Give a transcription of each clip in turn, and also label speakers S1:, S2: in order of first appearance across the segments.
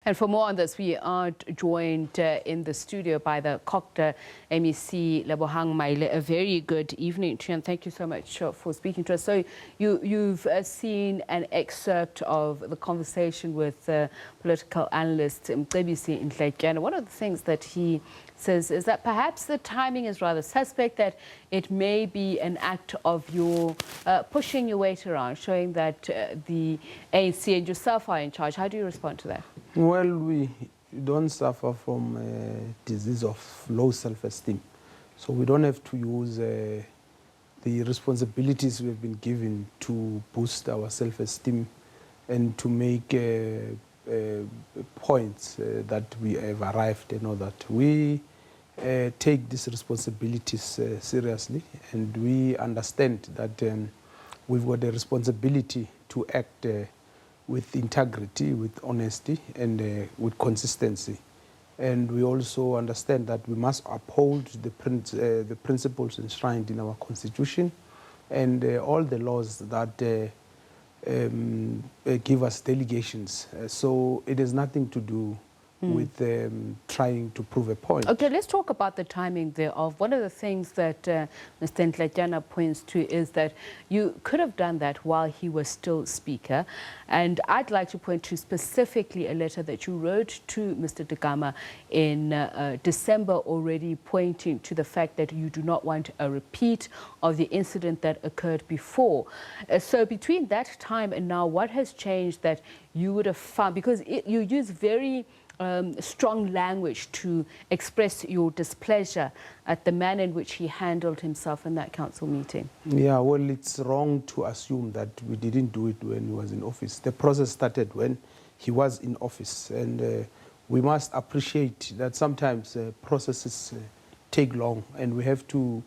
S1: And for more on this, we are joined in the studio by the COGTA MEC Lebogang Maile. A very good evening to you, and thank you so much for speaking to us. So you've seen an excerpt of the conversation with political analyst Mathebe in Gauteng. One of the things that he says is that perhaps the timing is rather suspect, that it may be an act of your pushing your weight around, showing that the ANC and yourself are in charge. How do you respond to that?
S2: Well, we don't suffer from a disease of low self-esteem. So we don't have to use the responsibilities we've been given to boost our self-esteem and to make points that we have arrived and all that. We take these responsibilities seriously, and we understand that we've got a responsibility to act with integrity, with honesty, and with consistency. And we also understand that we must uphold the principles enshrined in our constitution and all the laws that give us delegations. So it has nothing to do with trying to prove a point.
S1: Okay, let's talk about the timing thereof. One of the things that Mr. Ntlajana points to is that you could have done that while he was still Speaker. And I'd like to point to specifically a letter that you wrote to Mr. Gama in December already, pointing to the fact that you do not want a repeat of the incident that occurred before. So between that time and now, what has changed that you would have found? Because you use very strong language to express your displeasure at the manner in which he handled himself in that council meeting.
S2: Yeah, well, it's wrong to assume that we didn't do it when he was in office. The process started when he was in office, and we must appreciate that sometimes processes take long, and we have to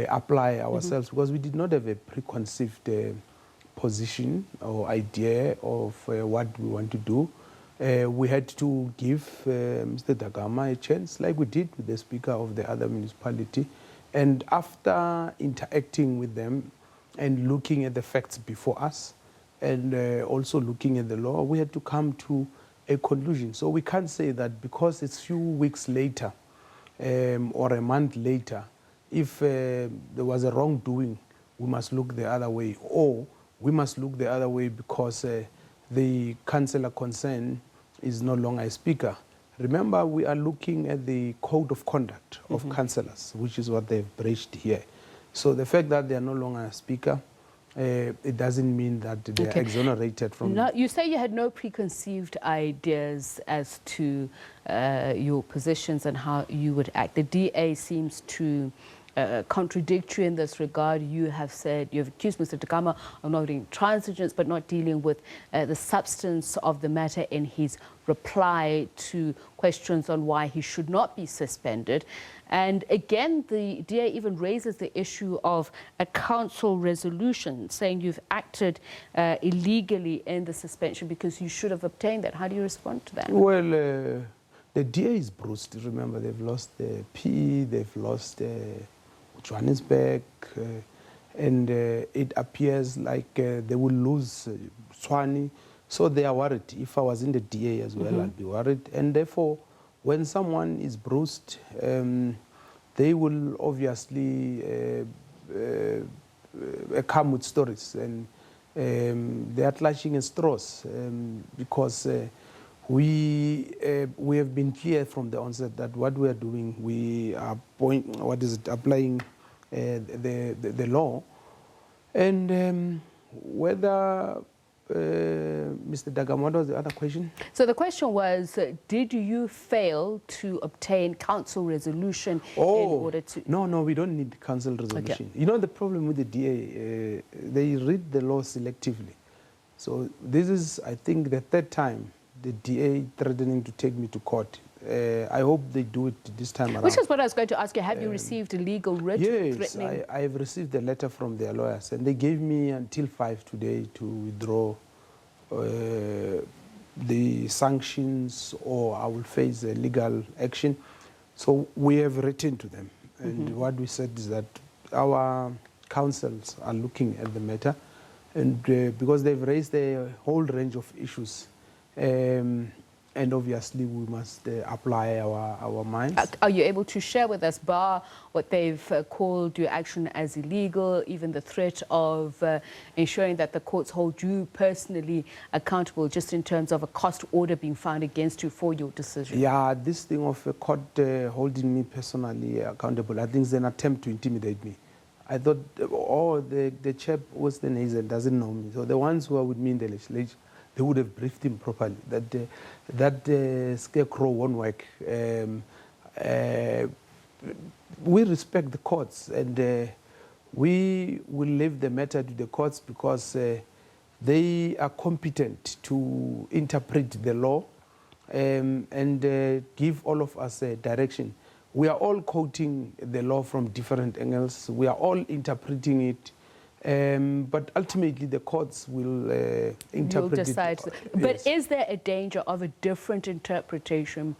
S2: apply ourselves because we did not have a preconceived position or idea of what we want to do. We had to give Mr. Gama a chance, like we did with the Speaker of the other municipality. And after interacting with them and looking at the facts before us and also looking at the law, we had to come to a conclusion. So we can't say that because it's few weeks later or a month later, if there was a wrongdoing, we must look the other way, or we must look the other way because the councillor concerned is no longer a speaker. Remember, we are looking at the code of conduct of councillors, which is what they've breached here. So the fact that they are no longer a speaker, it doesn't mean that they are exonerated from it.
S1: You say you had no preconceived ideas as to your positions and how you would act. The DA seems to contradictory in this regard. You have said, you have accused Mr. Gama of not doing transigence but not dealing with the substance of the matter in his reply to questions on why he should not be suspended. And again, the DA even raises the issue of a council resolution, saying you've acted illegally in the suspension because you should have obtained that. How do you respond to that?
S2: Well, the DA is bruised. Remember, they've lost the PE, they've lost Johannesburg, and it appears like they will lose Tshwane. So they are worried. If I was in the DA as well, I'd be worried. And therefore, when someone is bruised, they will obviously come with stories. And they are clutching at straws because we have been clear from the onset that what we are doing, we are applying the law, and whether Mr. Gama, what was the other question?
S1: So the question was, did you fail to obtain council resolution in order to...
S2: No, we don't need council resolution. Okay. You know, the problem with the DA, they read the law selectively. So this is, I think, the third time the DA threatening to take me to court. I hope they do it this time around.
S1: Which is what I was going to ask you. Have you received a legal writ threatening?
S2: Yes, I have received a letter from their lawyers, and they gave me until 5 today to withdraw the sanctions, or I will face a legal action. So we have written to them, and what we said is that our councils are looking at the matter, and because they've raised a whole range of issues, and obviously we must apply our minds.
S1: Are you able to share with us, bar what they've called your action as illegal, even the threat of ensuring that the courts hold you personally accountable, just in terms of a cost order being found against you for your decision?
S2: Yeah, this thing of a court holding me personally accountable, I think is an attempt to intimidate me. I thought, the chap was the Hazel, doesn't know me. So the ones who are with me in the legislature, they would have briefed him properly that scarecrow won't work. We respect the courts, and we will leave the matter to the courts because they are competent to interpret the law and give all of us a direction. We are all quoting the law from different angles. We are all interpreting it. But ultimately, the courts will interpret
S1: You'll decide.
S2: it.
S1: But is there a danger of a different interpretation?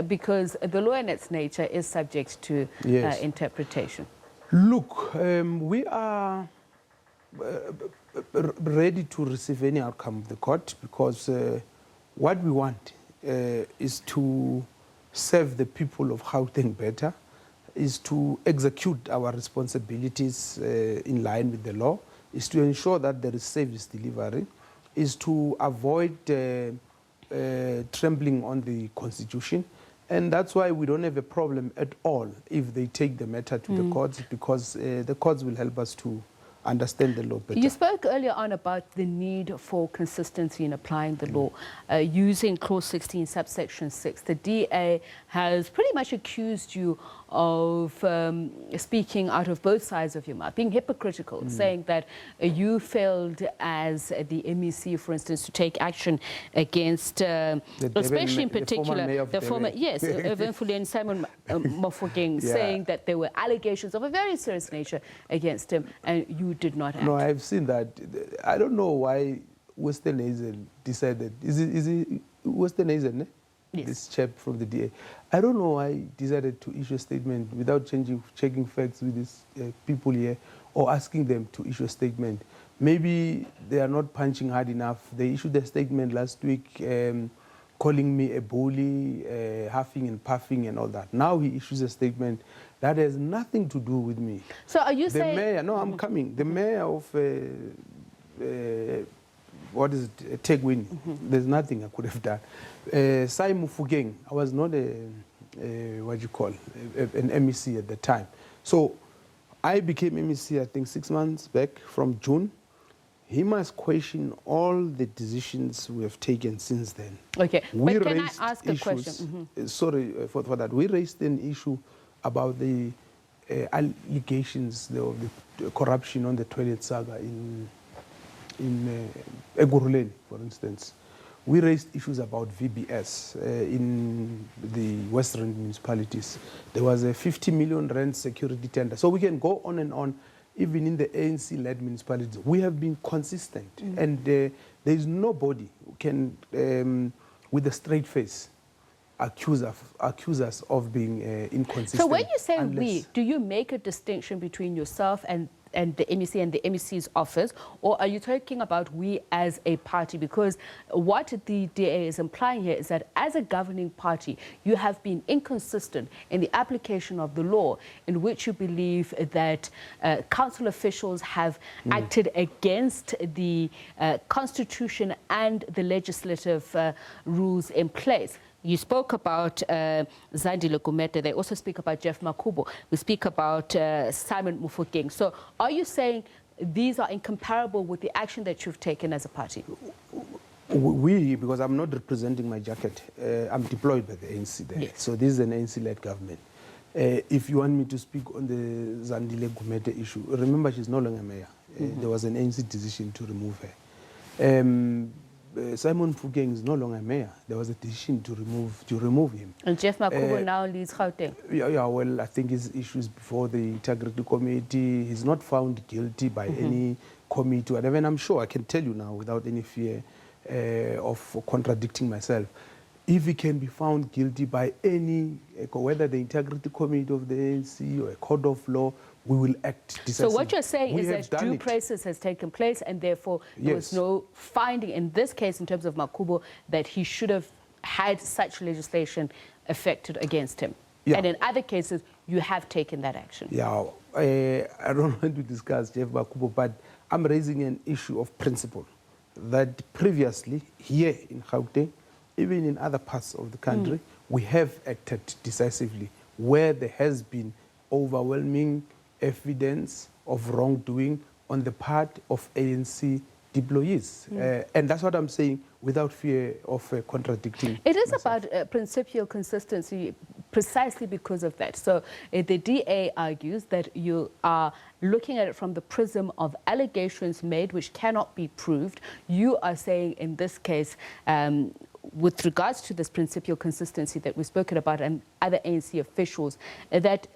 S1: Because the law in its nature is subject to interpretation.
S2: Look, we are ready to receive any outcome of the court because what we want is to serve the people of Gauteng better, is to execute our responsibilities in line with the law, is to ensure that there is service delivery, is to avoid trembling on the Constitution. And that's why we don't have a problem at all if they take the matter to the courts, because the courts will help us to understand the law better.
S1: You spoke earlier on about the need for consistency in applying the law. Using clause 16, subsection 6, the DA has pretty much accused you of speaking out of both sides of your mouth, being hypocritical, saying that you failed as the MEC, for instance, to take action against, especially in particular, the former, yes, Fulani Simon Mofokeng, saying that there were allegations of a very serious nature against him, and you did not act.
S2: No, I've seen that. I don't know why Western Hazel decided. Is it Western Hazel, ne? Yes. This chap from the DA. I don't know why he decided to issue a statement without checking facts with these people here or asking them to issue a statement. Maybe they are not punching hard enough. They issued a statement last week calling me a bully, huffing and puffing and all that. Now he issues a statement that has nothing to do with me.
S1: So are you saying...
S2: The mayor, no, I'm coming. The mayor of... what is it, Tegwini? There's nothing I could have done. Simon Mofokeng, I was not an MEC at the time. So I became MEC, I think, 6 months back from June. He must question all the decisions we have taken since then. Okay, but can I ask a question? Sorry for that. We raised an issue about the allegations of the corruption on the toilet saga in Eguruleni, for instance. We raised issues about VBS in the Western municipalities. There was a 50 million rand security tender. So we can go on and on, even in the ANC-led municipalities. We have been consistent, and there is nobody who can, with a straight face, accuse us of being inconsistent.
S1: So when you say we, do you make a distinction between yourself and the MEC and the MEC's office, or are you talking about we as a party? Because what the DA is implying here is that as a governing party, you have been inconsistent in the application of the law, in which you believe that council officials have acted against the constitution and the legislative rules in place. You spoke about Zandile Gumede. They also speak about Jeff Makubo. We speak about Simon Mofokeng. So are you saying these are incomparable with the action that you've taken as a party?
S2: We, because I'm not representing my jacket, I'm deployed by the ANC there. Yes. So this is an ANC-led government. If you want me to speak on the Zandile Gumede issue, remember she's no longer mayor. There was an ANC decision to remove her. Simon Mofokeng is no longer mayor. There was a decision to remove him. And
S1: Jeff Makubo now leads Gauteng.
S2: Yeah, well, I think his issues before the Integrity Committee. He's not found guilty by any committee, whatever. And I'm sure I can tell you now, without any fear of contradicting myself, if he can be found guilty by any, whether the Integrity Committee of the ANC or a court of law, we will act decisively.
S1: So what you're saying is that due process has taken place, and therefore there was no finding in this case in terms of Makubo that he should have had such legislation affected against him.
S2: Yeah.
S1: And in other cases, you have taken that action.
S2: Yeah, I don't want to discuss Jeff Bakubo, but I'm raising an issue of principle that previously here in Gauteng, even in other parts of the country, we have acted decisively where there has been overwhelming evidence of wrongdoing on the part of ANC employees. And that's what I'm saying without fear of contradicting.
S1: It is myself. About principial consistency precisely because of that. So the DA argues that you are looking at it from the prism of allegations made which cannot be proved. You are saying in this case, with regards to this principial consistency that we've spoken about and other ANC officials, that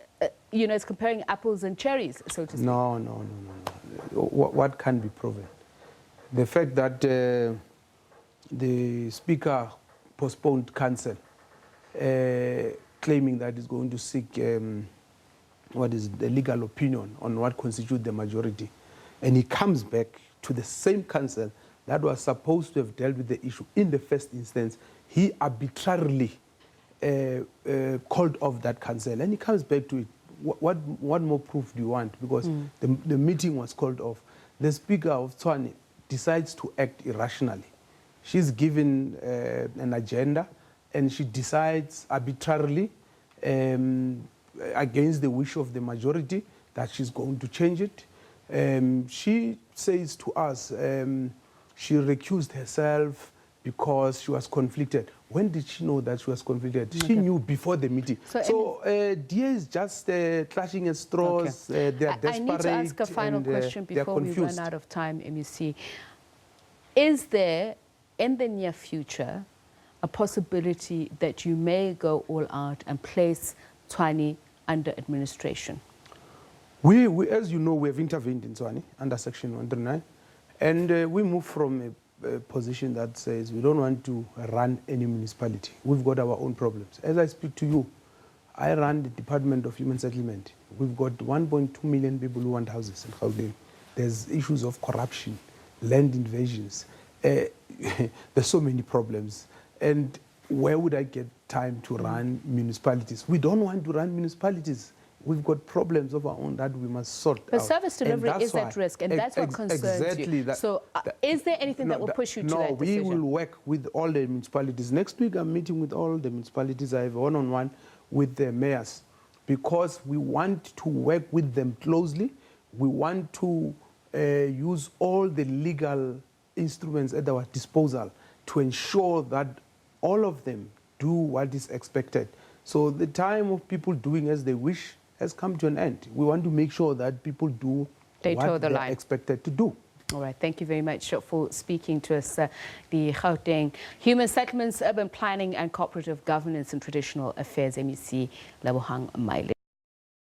S1: you know, it's comparing apples and cherries, so to speak.
S2: No. What can be proven? The fact that the Speaker postponed council, claiming that he's going to seek what is the legal opinion on what constitutes the majority, and he comes back to the same council that was supposed to have dealt with the issue in the first instance. He arbitrarily called off that council, and he comes back to it. What more proof do you want? Because the meeting was called off. The Speaker of Tshwane decides to act irrationally. She's given an agenda, and she decides arbitrarily, against the wish of the majority, that she's going to change it. She says to us she recused herself because she was conflicted. When did she know that she was conflicted? Okay. She knew before the meeting. So DA is just clutching at straws. Okay. They are desperate. I
S1: need to ask a final question before we run out of time, MEC. Is there, in the near future, a possibility that you may go all out and place Tshwane under administration?
S2: We, as you know, we have intervened in Tshwane under Section 139, and we move from a position that says we don't want to run any municipality. We've got our own problems. As I speak to you, I run the Department of Human Settlement. We've got 1.2 million people who want houses in Gauteng. There's issues of corruption, land invasions. There's so many problems. And where would I get time to run municipalities? We don't want to run municipalities. We've got problems of our own that we must sort out.
S1: But service delivery is at risk, and that's what concerns you. So is there anything that will push you to that decision?
S2: No, we will work with all the municipalities. Next week, I'm meeting with all the municipalities. I have a one-on-one with the mayors, because we want to work with them closely. We want to use all the legal instruments at our disposal to ensure that all of them do what is expected. So the time of people doing as they wish has come to an end. We want to make sure that people do what they're expected to do.
S1: All right, thank you very much for speaking to us. The Gauteng Human Settlements, Urban Planning and Cooperative Governance and Traditional Affairs, MEC Lebogang Maile.